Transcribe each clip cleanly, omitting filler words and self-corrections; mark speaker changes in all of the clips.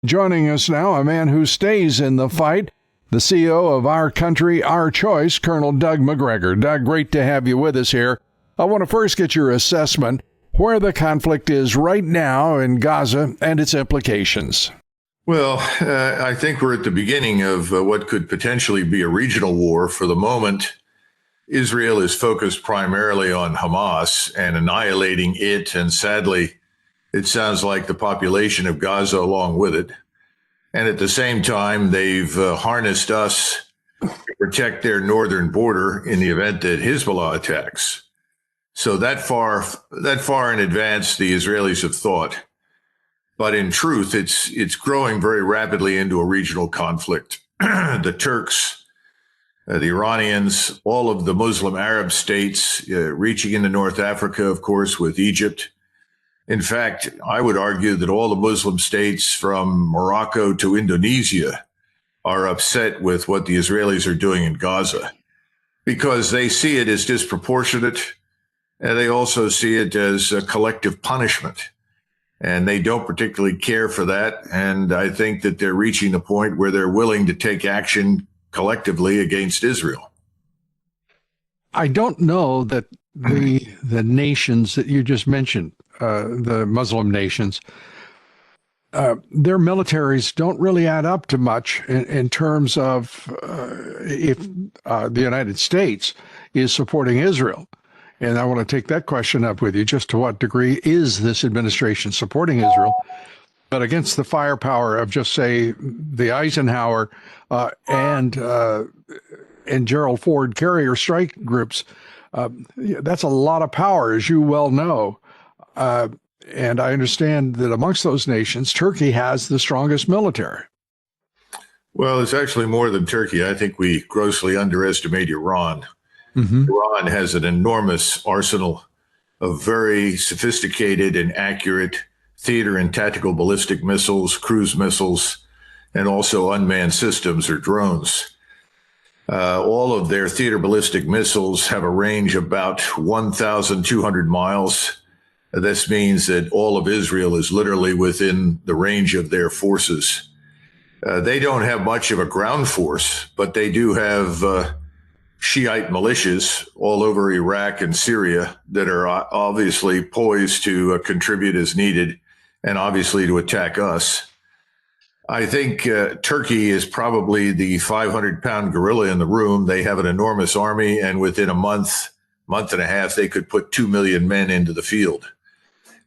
Speaker 1: Joining us now, a man who stays in the fight, the CEO of Our Country, Our Choice, Colonel Doug Macgregor. Doug, great to have you with us here. I want to first get your assessment where the conflict is right now in Gaza and its implications.
Speaker 2: Well, I think we're at the beginning of what could potentially be a regional war. For the moment, Israel is focused primarily on Hamas and annihilating it, and sadly, it sounds like the population of Gaza along with it. And at the same time, they've harnessed us to protect their northern border in the event that Hezbollah attacks. So that far in advance, the Israelis have thought. But in truth, it's growing very rapidly into a regional conflict. The Turks, the Iranians, all of the Muslim Arab states, reaching into North Africa, of course, with Egypt. In fact, I would argue that all the Muslim states from Morocco to Indonesia are upset with what the Israelis are doing in Gaza because they see it as disproportionate, and they also see it as a collective punishment. And they don't particularly care for that. And I think that they're reaching the point where they're willing to take action collectively against Israel.
Speaker 1: I don't know that the nations that you just mentioned, the Muslim nations, their militaries don't really add up to much in terms of if the United States is supporting Israel. And I want to take that question up with you. Just to what degree is this administration supporting Israel? But against the firepower of just, say, the Eisenhower and Gerald Ford carrier strike groups, that's a lot of power, as you well know. And I understand that amongst those nations, Turkey has the strongest military.
Speaker 2: Well, it's actually more than Turkey. I think we grossly underestimate Iran. Iran has an enormous arsenal of very sophisticated and accurate theater and tactical ballistic missiles, cruise missiles, and also unmanned systems or drones. All of their theater ballistic missiles have a range of about 1,200 miles. This means that all of Israel is literally within the range of their forces. They don't have much of a ground force, but they do have Shiite militias all over Iraq and Syria that are obviously poised to contribute as needed and obviously to attack us. I think Turkey is probably the 500-pound gorilla in the room. They have an enormous army, and within a month and a half, they could put 2 million men into the field.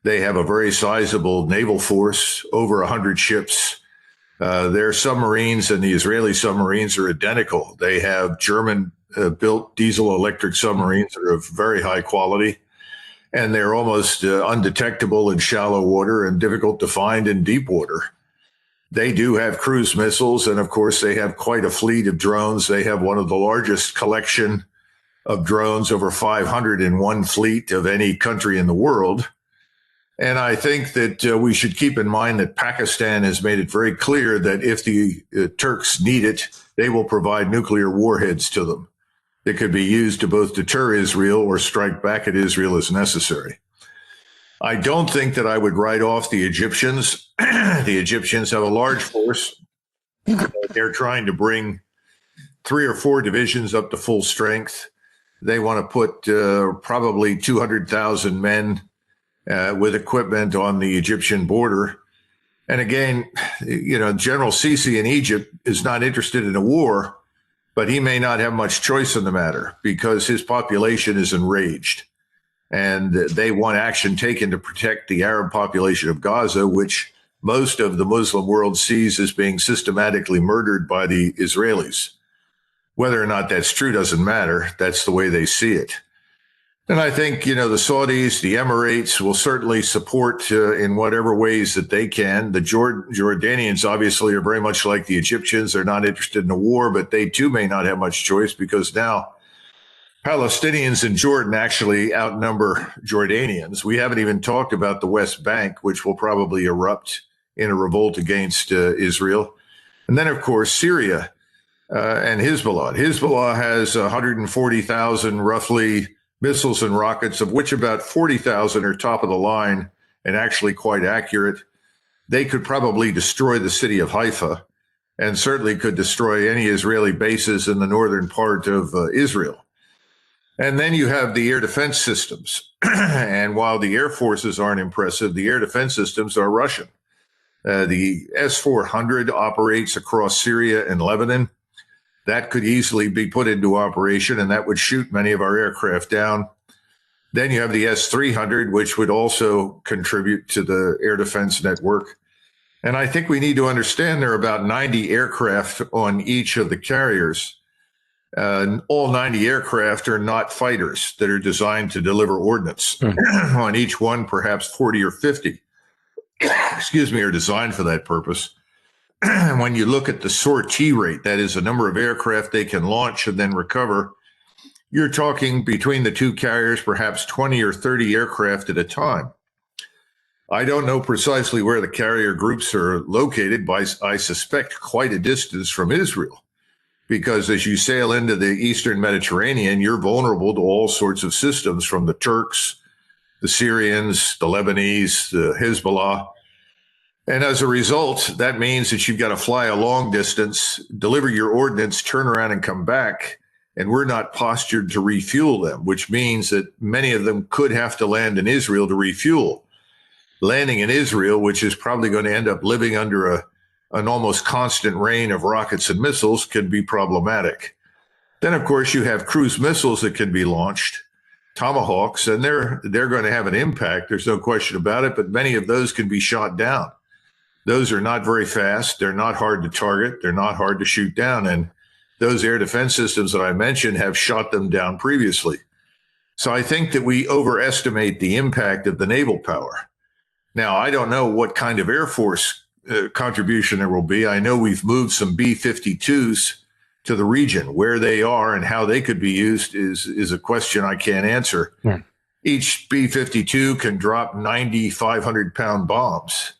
Speaker 2: They have a very sizable naval force, over 100 ships. Their submarines and the Israeli submarines are identical. They have German built diesel electric submarines that are of very high quality, and they're almost undetectable in shallow water and difficult to find in deep water. They do have cruise missiles, and of course they have quite a fleet of drones. They have one of the largest collection of drones, over 500 in one fleet of any country in the world. And I think that we should keep in mind that Pakistan has made it very clear that if the Turks need it, they will provide nuclear warheads to them. It could be used to both deter Israel or strike back at Israel as necessary. I don't think that I would write off the Egyptians. The Egyptians have a large force. They're trying to bring 3 or 4 divisions up to full strength. They want to put probably 200,000 men with equipment on the Egyptian border. And again, General Sisi in Egypt is not interested in a war, but he may not have much choice in the matter because his population is enraged. And they want action taken to protect the Arab population of Gaza, which most of the Muslim world sees as being systematically murdered by the Israelis. Whether or not that's true doesn't matter. That's the way they see it. And I think, the Saudis, the Emirates will certainly support in whatever ways that they can. The Jordanians obviously are very much like the Egyptians. They're not interested in a war, but they too may not have much choice because now Palestinians in Jordan actually outnumber Jordanians. We haven't even talked about the West Bank, which will probably erupt in a revolt against Israel. And then, of course, Syria and Hezbollah. Hezbollah has 140,000 roughly missiles and rockets, of which about 40,000 are top of the line and actually quite accurate. they could probably destroy the city of Haifa and certainly could destroy any Israeli bases in the northern part of Israel. And then you have the air defense systems. And while the air forces aren't impressive, the air defense systems are Russian. The S-400 operates across Syria and Lebanon. That could easily be put into operation, and that would shoot many of our aircraft down. Then you have the S-300, which would also contribute to the air defense network. And I think we need to understand there are about 90 aircraft on each of the carriers. All 90 aircraft are not fighters that are designed to deliver ordnance. On each one, perhaps 40 or 50, are designed for that purpose. When you look at the sortie rate, that is the number of aircraft they can launch and then recover, you're talking between the two carriers, perhaps 20 or 30 aircraft at a time. I don't know precisely where the carrier groups are located, but I suspect quite a distance from Israel, because as you sail into the Eastern Mediterranean, you're vulnerable to all sorts of systems from the Turks, the Syrians, the Lebanese, the Hezbollah. And as a result, that means that you've got to fly a long distance, deliver your ordnance, turn around and come back. And we're not postured to refuel them, which means that many of them could have to land in Israel to refuel. Landing in Israel, which is probably going to end up living under an almost constant rain of rockets and missiles, can be problematic. Then, of course, you have cruise missiles that can be launched, Tomahawks, and they're going to have an impact. There's no question about it, but many of those can be shot down. Those are not very fast. They're not hard to target. They're not hard to shoot down. And those air defense systems that I mentioned have shot them down previously. So I think that we overestimate the impact of the naval power. Now, I don't know what kind of Air Force contribution there will be. I know we've moved some B-52s to the region. Where they are and how they could be used is a question I can't answer. Yeah. Each B-52 can drop 500-pound bombs.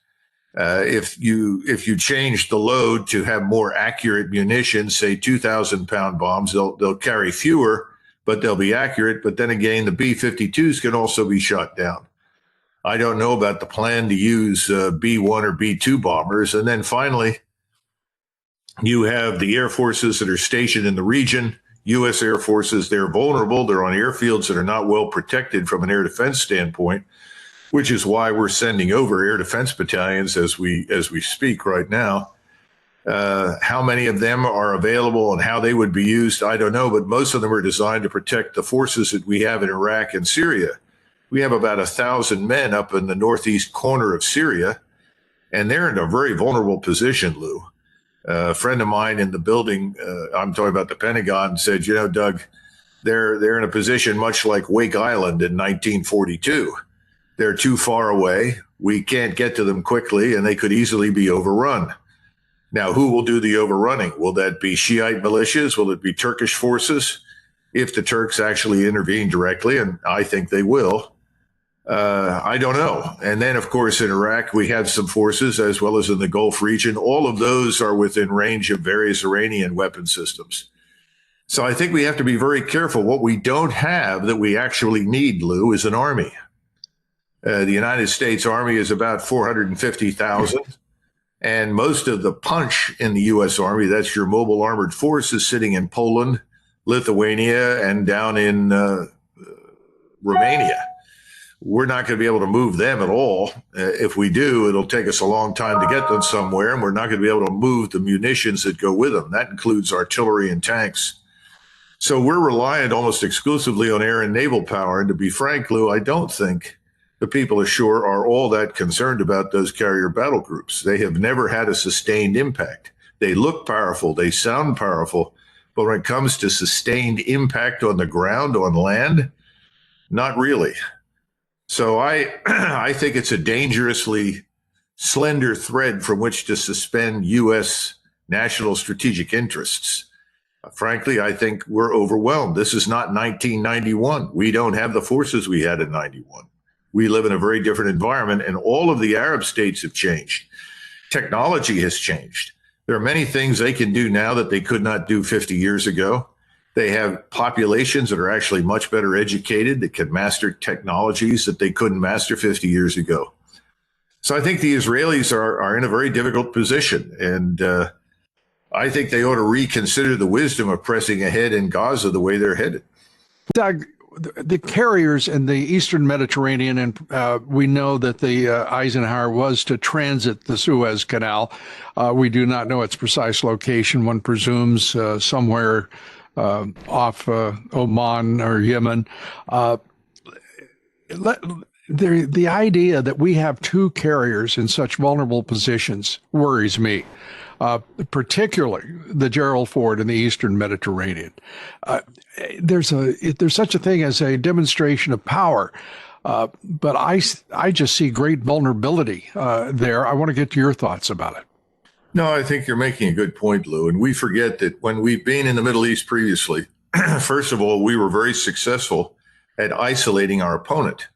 Speaker 2: If you change the load to have more accurate munitions, say 2,000-pound bombs, they'll carry fewer, but they'll be accurate. But then again, the B-52s can also be shot down. I don't know about the plan to use B-1 or B-2 bombers. And then finally, you have the air forces that are stationed in the region, U.S. air forces. They're vulnerable. They're on airfields that are not well protected from an air defense standpoint, which is why we're sending over air defense battalions as we speak right now. How many of them are available and how they would be used, I don't know, but most of them are designed to protect the forces that we have in Iraq and Syria. We have about 1,000 men up in the northeast corner of Syria, and they're in a very vulnerable position, Lou. A friend of mine in the building, I'm talking about the Pentagon, said, Doug, they're in a position much like Wake Island in 1942. They're too far away. We can't get to them quickly, and they could easily be overrun. Now, who will do the overrunning? Will that be Shiite militias? Will it be Turkish forces? If the Turks actually intervene directly, and I think they will, I don't know. And then, of course, in Iraq, we have some forces, as well as in the Gulf region. All of those are within range of various Iranian weapon systems. So I think we have to be very careful. What we don't have that we actually need, Lou, is an army. The United States Army is about 450,000. And most of the punch in the U.S. Army, that's your mobile armored force, is sitting in Poland, Lithuania, and down in Romania. We're not going to be able to move them at all. If we do, it'll take us a long time to get them somewhere, and we're not going to be able to move the munitions that go with them. That includes artillery and tanks. So we're reliant almost exclusively on air and naval power. And to be frank, Lou, I don't think the people ashore are all that concerned about those carrier battle groups. They have never had a sustained impact. They look powerful, they sound powerful, but when it comes to sustained impact on the ground, on land, not really. So I think it's a dangerously slender thread from which to suspend U.S. national strategic interests. Frankly, I think we're overwhelmed. This is not 1991. We don't have the forces we had in 91. We live in a very different environment, and all of the Arab states have changed. Technology has changed. There are many things they can do now that they could not do 50 years ago. They have populations that are actually much better educated, that can master technologies that they couldn't master 50 years ago. So I think the Israelis are in a very difficult position. And I think they ought to reconsider the wisdom of pressing ahead in Gaza the way they're headed.
Speaker 1: Doug, the carriers in the Eastern Mediterranean, and we know that the Eisenhower was to transit the Suez Canal. We do not know its precise location. One presumes somewhere off Oman or Yemen. The idea that we have two carriers in such vulnerable positions worries me. Particularly the Gerald Ford in the Eastern Mediterranean. There's such a thing as a demonstration of power, but I just see great vulnerability there. I want to get your thoughts about it.
Speaker 2: No, I think you're making a good point, Lou. And we forget that when we've been in the Middle East previously, first of all, we were very successful at isolating our opponent.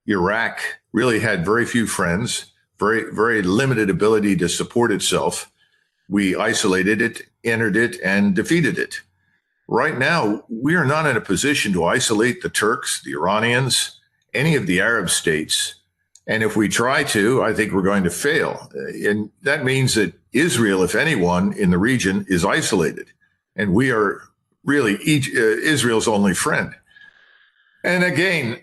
Speaker 2: Iraq really had very few friends, very, very limited ability to support itself. We isolated it, entered it, and defeated it. Right now, we are not in a position to isolate the Turks, the Iranians, any of the Arab states. And if we try to, I think we're going to fail. And that means that Israel, if anyone in the region, is isolated. And we are really Israel's only friend. And again,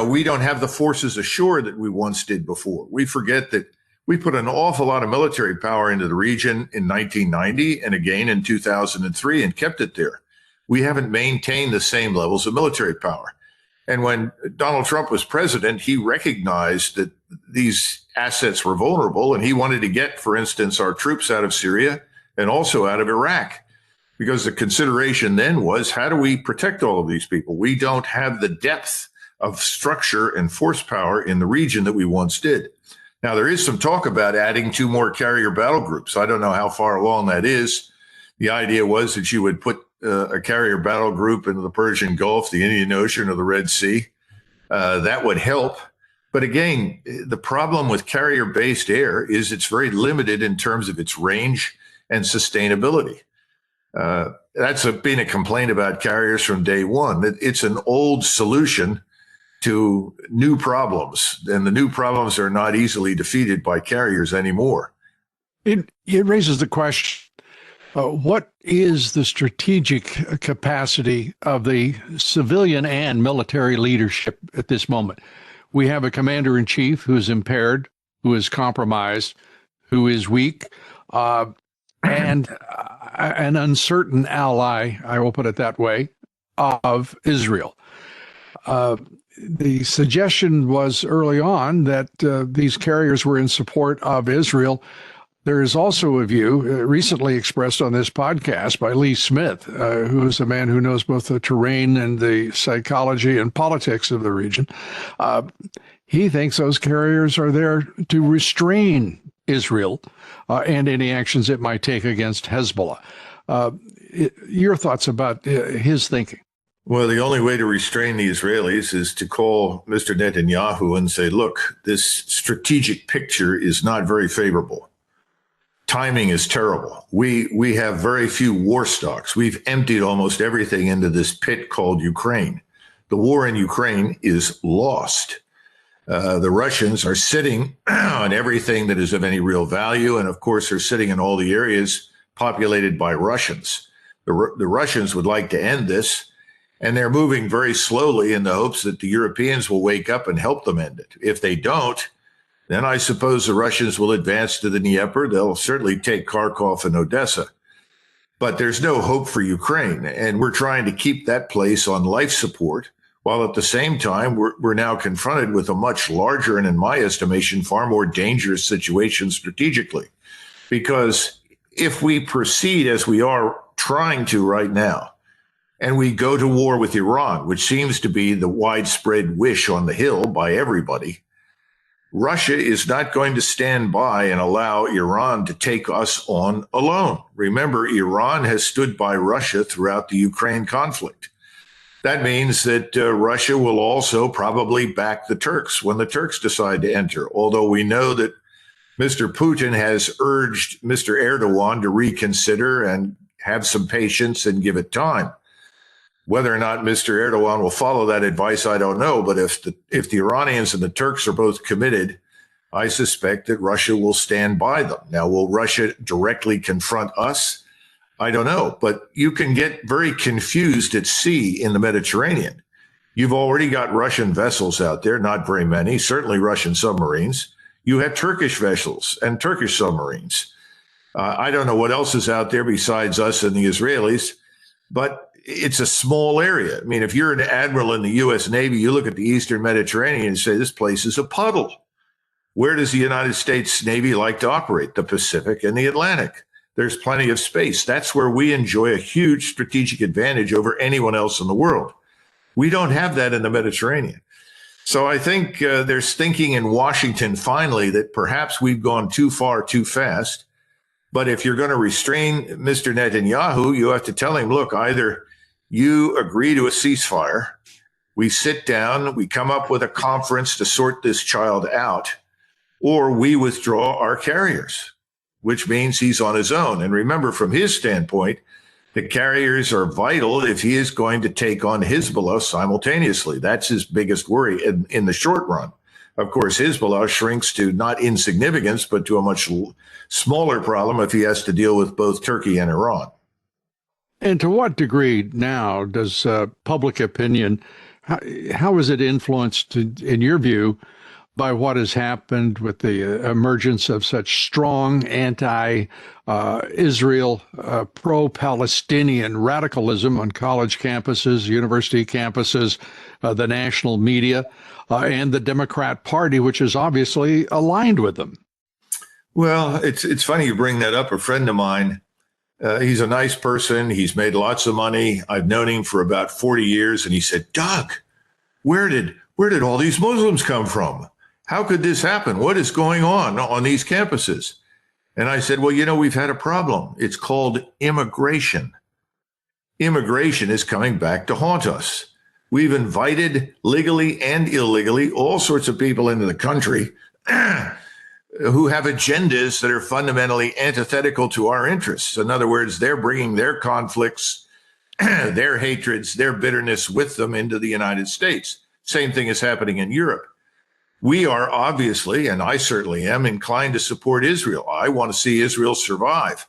Speaker 2: we don't have the forces ashore that we once did before. We forget that we put an awful lot of military power into the region in 1990 and again in 2003 and kept it there. We haven't maintained the same levels of military power. And when Donald Trump was president, he recognized that these assets were vulnerable, and he wanted to get, for instance, our troops out of Syria and also out of Iraq, because the consideration then was, how do we protect all of these people? We don't have the depth of structure and force power in the region that we once did. Now, there is some talk about adding 2 more carrier battle groups. I don't know how far along that is. The idea was that you would put a carrier battle group into the Persian Gulf, the Indian Ocean, or the Red Sea. That would help. But again, the problem with carrier-based air is it's very limited in terms of its range and sustainability. That's been a complaint about carriers from day one. It's an old solution to new problems, and the new problems are not easily defeated by carriers anymore.
Speaker 1: It raises the question, what is the strategic capacity of the civilian and military leadership at this moment? We have a commander-in-chief who is impaired, who is compromised, who is weak, and an uncertain ally, I will put it that way, of Israel. The suggestion was early on that these carriers were in support of Israel. There is also a view recently expressed on this podcast by Lee Smith, who is a man who knows both the terrain and the psychology and politics of the region. He thinks those carriers are there to restrain Israel and any actions it might take against Hezbollah. Your thoughts about his thinking?
Speaker 2: Well, the only way to restrain the Israelis is to call Mr. Netanyahu and say, look, this strategic picture is not very favorable. Timing is terrible. We have very few war stocks. We've emptied almost everything into this pit called Ukraine. The war in Ukraine is lost. The Russians are sitting on everything that is of any real value. And of course, they're sitting in all the areas populated by Russians. The Russians would like to end this. And they're moving very slowly in the hopes that the Europeans will wake up and help them end it. If they don't, then I suppose the Russians will advance to the Dnieper. They'll certainly take Kharkov and Odessa. But there's no hope for Ukraine. And we're trying to keep that place on life support, while at the same time, we're now confronted with a much larger and, in my estimation, far more dangerous situation strategically. Because if we proceed as we are trying to right now, and we go to war with Iran, which seems to be the widespread wish on the Hill by everybody, Russia is not going to stand by and allow Iran to take us on alone. Remember, Iran has stood by Russia throughout the Ukraine conflict. That means that Russia will also probably back the Turks when the Turks decide to enter, although we know that Mr. Putin has urged Mr. Erdogan to reconsider and have some patience and give it time. Whether or not Mr. Erdogan will follow that advice, I don't know. But if the Iranians and the Turks are both committed I suspect that Russia will stand by them. Now, will Russia directly confront us? I don't know, but you can get very confused at sea in the Mediterranean. You've already got Russian vessels out there, not very many, certainly Russian submarines. You have Turkish vessels and Turkish submarines. I don't know what else is out there besides us and the Israelis, but it's a small area. I mean, if you're an admiral in the U.S. Navy, you look at the Eastern Mediterranean and say, this place is a puddle. Where does the United States Navy like to operate? The Pacific and the Atlantic. There's plenty of space. That's where we enjoy a huge strategic advantage over anyone else in the world. We don't have that in the Mediterranean. So I think there's thinking in Washington finally that perhaps we've gone too far too fast. But if you're going to restrain Mr. Netanyahu, you have to tell him, look, either you agree to a ceasefire, we sit down, we come up with a conference to sort this child out, or we withdraw our carriers, which means he's on his own. And remember, from his standpoint, the carriers are vital if he is going to take on Hezbollah simultaneously. That's his biggest worry in the short run. Of course, Hezbollah shrinks to not insignificance, but to a much smaller problem if he has to deal with both Turkey and Iran.
Speaker 1: And to what degree now does public opinion, how is it influenced, in your view, by what has happened with the emergence of such strong anti-Israel, pro-Palestinian radicalism on college campuses, university campuses, the national media, and the Democrat Party, which is obviously aligned with them?
Speaker 2: Well, it's funny you bring that up. A friend of mine, he's a nice person. He's made lots of money. I've known him for about 40 years. And he said, Doug, where did all these Muslims come from? How could this happen? What is going on these campuses? And I said, well, we've had a problem. It's called immigration. Immigration is coming back to haunt us. We've invited legally and illegally all sorts of people into the country who have agendas that are fundamentally antithetical to our interests. In other words, they're bringing their conflicts, their hatreds, their bitterness with them into the United States. Same thing is happening in Europe. We are obviously, and I certainly am, inclined to support Israel. I want to see Israel survive.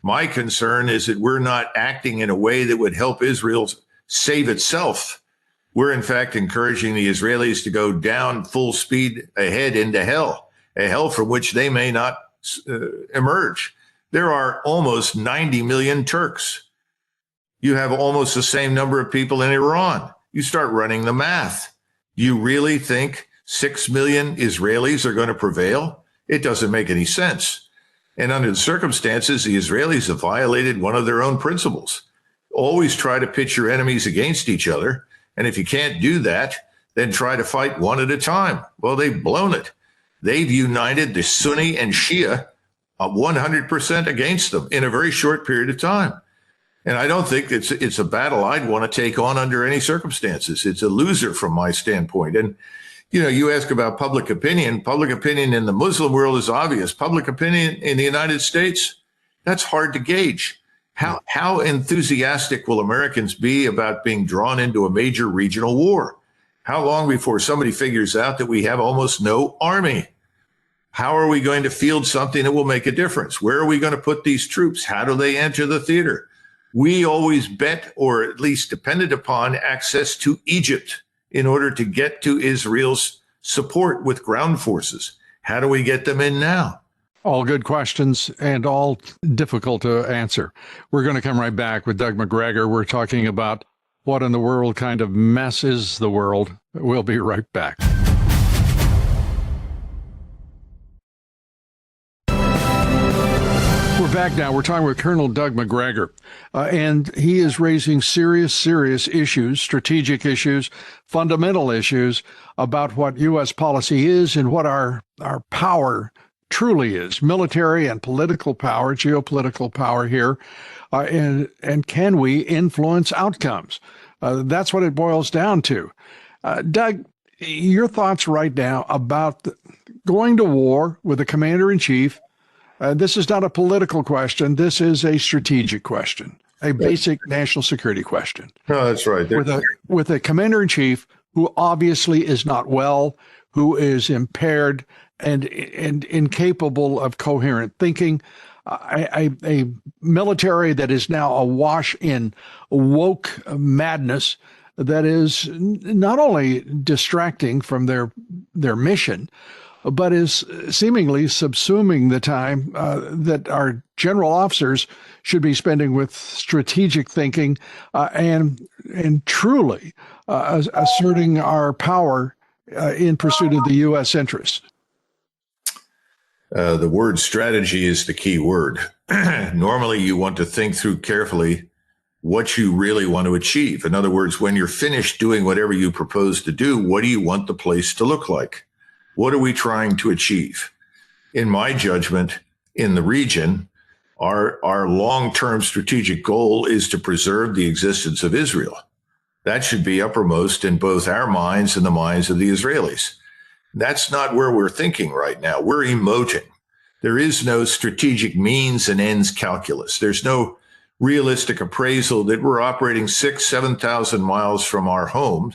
Speaker 2: My concern is that we're not acting in a way that would help Israel save itself. We're, in fact, encouraging the Israelis to go down full speed ahead into hell, a hell from which they may not emerge. There are almost 90 million Turks. You have almost the same number of people in Iran. You start running the math. You really think 6 million Israelis are going to prevail? It doesn't make any sense. And under the circumstances, the Israelis have violated one of their own principles. Always try to pit your enemies against each other. And if you can't do that, then try to fight one at a time. Well, they've blown it. They've united the Sunni and Shia 100% against them in a very short period of time. And I don't think it's a battle I'd want to take on under any circumstances. It's a loser from my standpoint. And you ask about public opinion. Public opinion in the Muslim world is obvious. Public opinion in the United States, that's hard to gauge. How enthusiastic will Americans be about being drawn into a major regional war? How long before somebody figures out that we have almost no army? How are we going to field something that will make a difference? Where are we going to put these troops? How do they enter the theater? We always bet, or at least depended upon, access to Egypt in order to get to Israel's support with ground forces. How do we get them in now?
Speaker 1: All good questions and all difficult to answer. We're going to come right back with Doug Macgregor. We're talking about what in the world kind of mess is the world. We'll be right back. We're back now. We're talking with Colonel Doug Macgregor, and he is raising serious issues, strategic issues, fundamental issues about what U.S. policy is and what our power truly is, military and political power, geopolitical power here, and can we influence outcomes? That's what it boils down to. Doug, your thoughts right now about going to war with a commander-in-chief. This is not a political question. This is a strategic question, a basic national security question.
Speaker 2: No, that's right.
Speaker 1: With a commander-in-chief who obviously is not well, who is impaired, and incapable of coherent thinking, a military that is now awash in woke madness that is not only distracting from their mission, but is seemingly subsuming the time that our general officers should be spending with strategic thinking and truly asserting our power in pursuit of the U.S. interests.
Speaker 2: The word strategy is the key word. Normally, you want to think through carefully what you really want to achieve. In other words, when you're finished doing whatever you propose to do, what do you want the place to look like? What are we trying to achieve? In my judgment, in the region, our long-term strategic goal is to preserve the existence of Israel. That should be uppermost in both our minds and the minds of the Israelis. That's not where we're thinking right now. We're emoting. There is no strategic means and ends calculus. There's no realistic appraisal that we're operating 6,000, 7,000 miles from our home.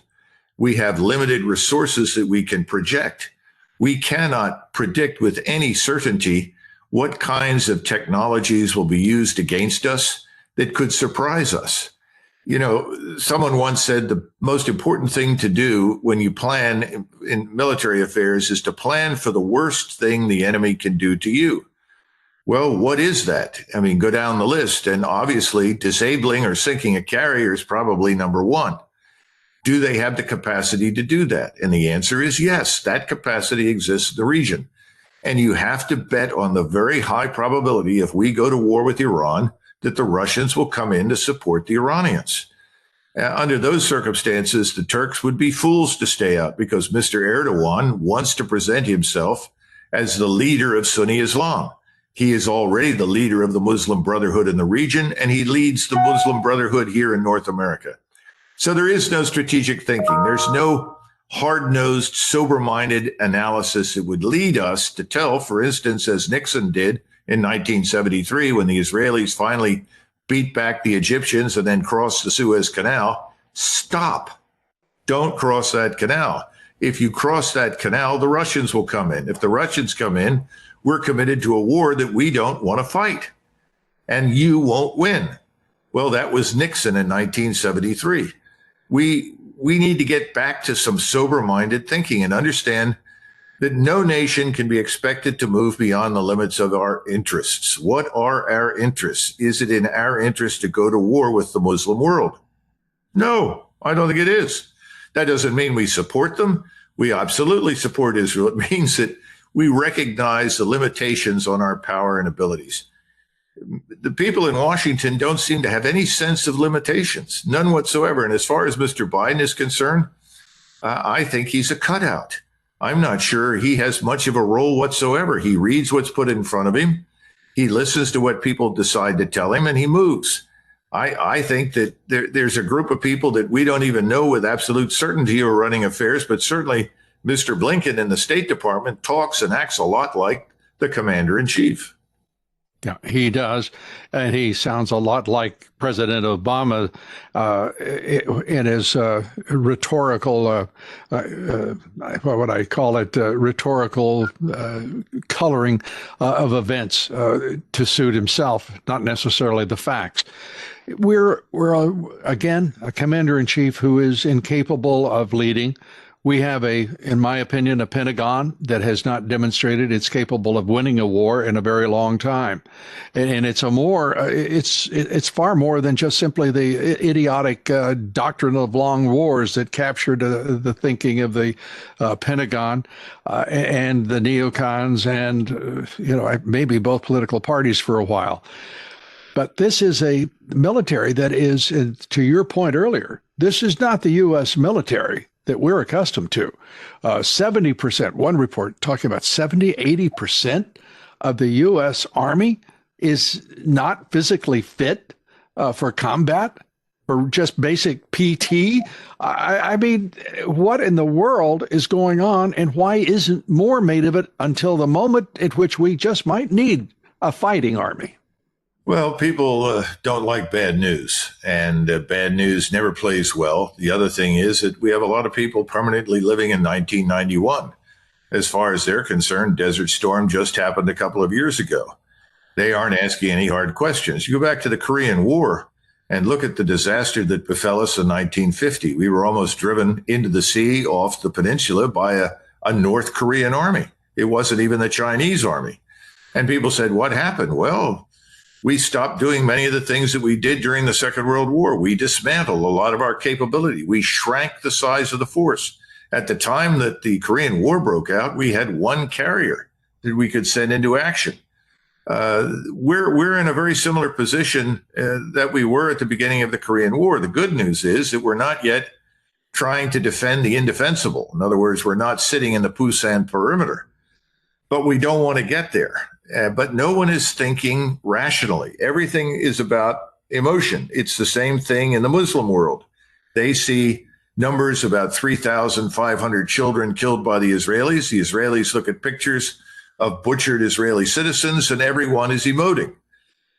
Speaker 2: We have limited resources that we can project. We cannot predict with any certainty what kinds of technologies will be used against us that could surprise us. You know, someone once said the most important thing to do when you plan in military affairs is to plan for the worst thing the enemy can do to you. Well, what is that? I mean, go down the list, and obviously disabling or sinking a carrier is probably number one. Do they have the capacity to do that? And the answer is yes, that capacity exists in the region. And you have to bet on the very high probability, if we go to war with Iran, that the Russians will come in to support the Iranians. Under those circumstances, the Turks would be fools to stay out because Mr. Erdogan wants to present himself as the leader of Sunni Islam. He is already the leader of the Muslim Brotherhood in the region, and he leads the Muslim Brotherhood here in North America. So there is no strategic thinking. There's no hard-nosed, sober-minded analysis that would lead us to tell, for instance, as Nixon did in 1973, when the Israelis finally beat back the Egyptians and then crossed the Suez Canal, stop. Don't cross that canal. If you cross that canal, the Russians will come in. If the Russians come in, we're committed to a war that we don't want to fight, and you won't win. Well, that was Nixon in 1973. We need to get back to some sober-minded thinking and understand that no nation can be expected to move beyond the limits of our interests. What are our interests? Is it in our interest to go to war with the Muslim world? No, I don't think it is. That doesn't mean we support them. We absolutely support Israel. It means that we recognize the limitations on our power and abilities. The people in Washington don't seem to have any sense of limitations, none whatsoever. And as far as Mr. Biden is concerned, I think he's a cutout. I'm not sure he has much of a role whatsoever. He reads what's put in front of him. He listens to what people decide to tell him, and he moves. I think that there's a group of people that we don't even know with absolute certainty who are running affairs, but certainly Mr. Blinken in the State Department talks and acts a lot like the commander-in-chief.
Speaker 1: Yeah, he does. And he sounds a lot like President Obama in his rhetorical, what would I call it, rhetorical coloring of events to suit himself, not necessarily the facts. We're again, a commander-in-chief who is incapable of leading. We have in my opinion, a Pentagon that has not demonstrated it's capable of winning a war in a very long time. And it's it's far more than just simply the idiotic doctrine of long wars that captured the thinking of the Pentagon and the neocons and, maybe both political parties for a while. But this is a military that is, to your point earlier, this is not the U.S. military that we're accustomed to. 70%, one report talking about 80% of the U.S. Army is not physically fit for combat, for just basic PT. I mean, what in the world is going on, and why isn't more made of it until the moment at which we just might need a fighting army?
Speaker 2: Well, people don't like bad news, and bad news never plays well. The other thing is that we have a lot of people permanently living in 1991. As far as they're concerned, Desert Storm just happened a couple of years ago. They aren't asking any hard questions. You go back to the Korean War and look at the disaster that befell us in 1950. We were almost driven into the sea off the peninsula by a North Korean army. It wasn't even the Chinese army. And people said, what happened? Well, we stopped doing many of the things that we did during the Second World War. We dismantled a lot of our capability. We shrank the size of the force. At the time that the Korean War broke out, we had one carrier that we could send into action. We're in a very similar position that we were at the beginning of the Korean War. The good news is that we're not yet trying to defend the indefensible. In other words, we're not sitting in the Pusan perimeter, but we don't want to get there. But no one is thinking rationally. Everything is about emotion. It's the same thing in the Muslim world. They see numbers about 3,500 children killed by the Israelis. The Israelis look at pictures of butchered Israeli citizens, and everyone is emoting.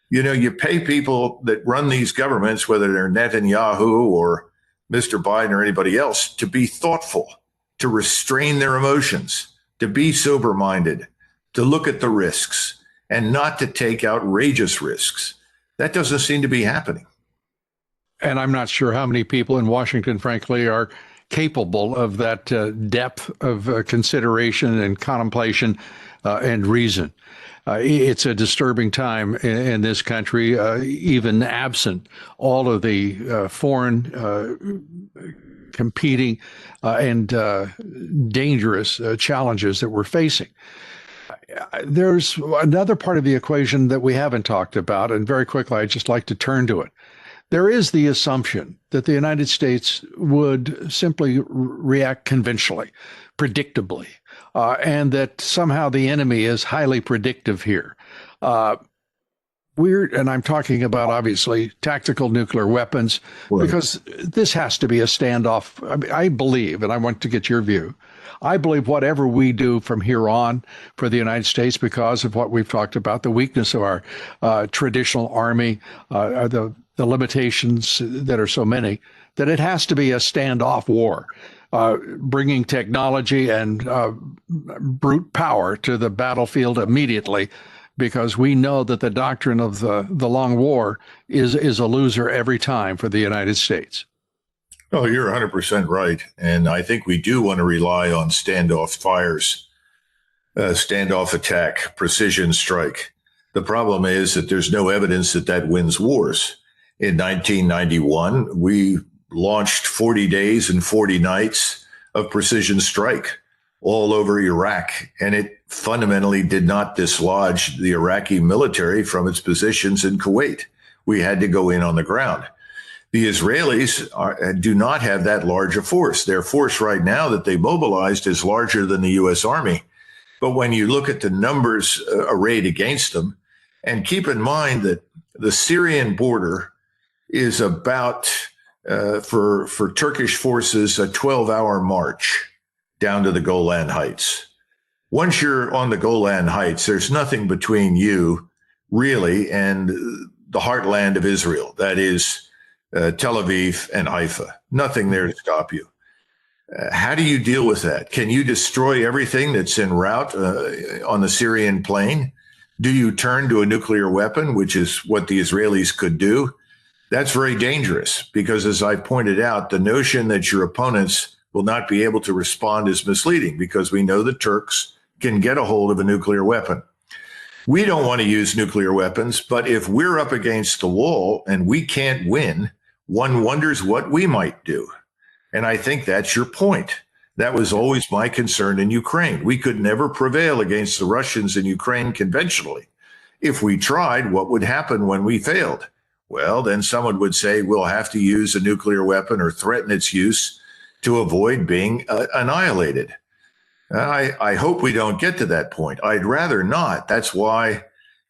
Speaker 2: You know, you pay people that run these governments, whether they're Netanyahu or Mr. Biden or anybody else, to be thoughtful, to restrain their emotions, to be sober-minded, to look at the risks, and not to take outrageous risks. That doesn't seem to be happening.
Speaker 1: And I'm not sure how many people in Washington, frankly, are capable of that depth of consideration and contemplation and reason. It's a disturbing time in this country, even absent all of the foreign competing and dangerous challenges that we're facing. There's another part of the equation that we haven't talked about, and very quickly, I'd just like to turn to it. There is the assumption that the United States would simply react conventionally, predictably, and that somehow the enemy is highly predictive here. And I'm talking about, obviously, tactical nuclear weapons, because this has to be a standoff. I mean, I believe, and I want to get your view, I believe whatever we do from here on for the United States, because of what we've talked about, the weakness of our traditional army, the limitations that are so many, that it has to be a standoff war, bringing technology and brute power to the battlefield immediately, because we know that the doctrine of the long war is a loser every time for the United States.
Speaker 2: Oh, you're 100% right. And I think we do want to rely on standoff fires, standoff attack, precision strike. The problem is that there's no evidence that that wins wars. In 1991, we launched 40 days and 40 nights of precision strike all over Iraq, and it fundamentally did not dislodge the Iraqi military from its positions in Kuwait. We had to go in on the ground. The Israelis do not have that large a force. Their force right now that they mobilized is larger than the U.S. Army. But when you look at the numbers arrayed against them, and keep in mind that the Syrian border is about, for Turkish forces, a 12-hour march down to the Golan Heights. Once you're on the Golan Heights, there's nothing between you, really, and the heartland of Israel. That is Tel Aviv and Haifa. Nothing there to stop you. How do you deal with that? Can you destroy everything that's en route on the Syrian plain? Do you turn to a nuclear weapon, which is what the Israelis could do? That's very dangerous because, as I pointed out, the notion that your opponents will not be able to respond is misleading, because we know the Turks can get a hold of a nuclear weapon. We don't want to use nuclear weapons, but if we're up against the wall and we can't win, one wonders what we might do. And I think that's your point. That was always my concern in Ukraine. We could never prevail against the Russians in Ukraine conventionally. If we tried, what would happen when we failed? Well, then someone would say we'll have to use a nuclear weapon or threaten its use to avoid being annihilated. I hope we don't get to that point. I'd rather not. That's why,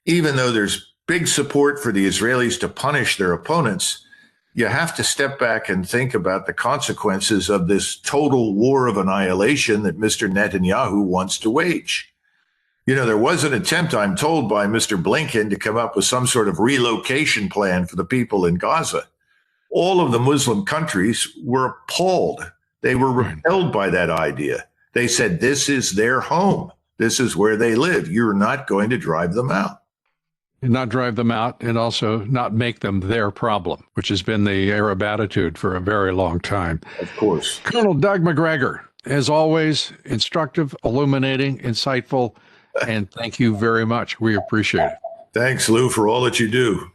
Speaker 2: even though there's big support for the Israelis to punish their opponents, you have to step back and think about the consequences of this total war of annihilation that Mr. Netanyahu wants to wage. You know, there was an attempt, I'm told, by Mr. Blinken to come up with some sort of relocation plan for the people in Gaza. All of the Muslim countries were appalled. They were repelled by that idea. They said this is their home. This is where they live. You're not going to drive them out.
Speaker 1: And not drive them out, and also not make them their problem, which has been the Arab attitude for a very long time.
Speaker 2: Of course.
Speaker 1: Colonel Doug Macgregor, as always, instructive, illuminating, insightful, and thank you very much. We appreciate it.
Speaker 2: Thanks, Lou, for all that you do.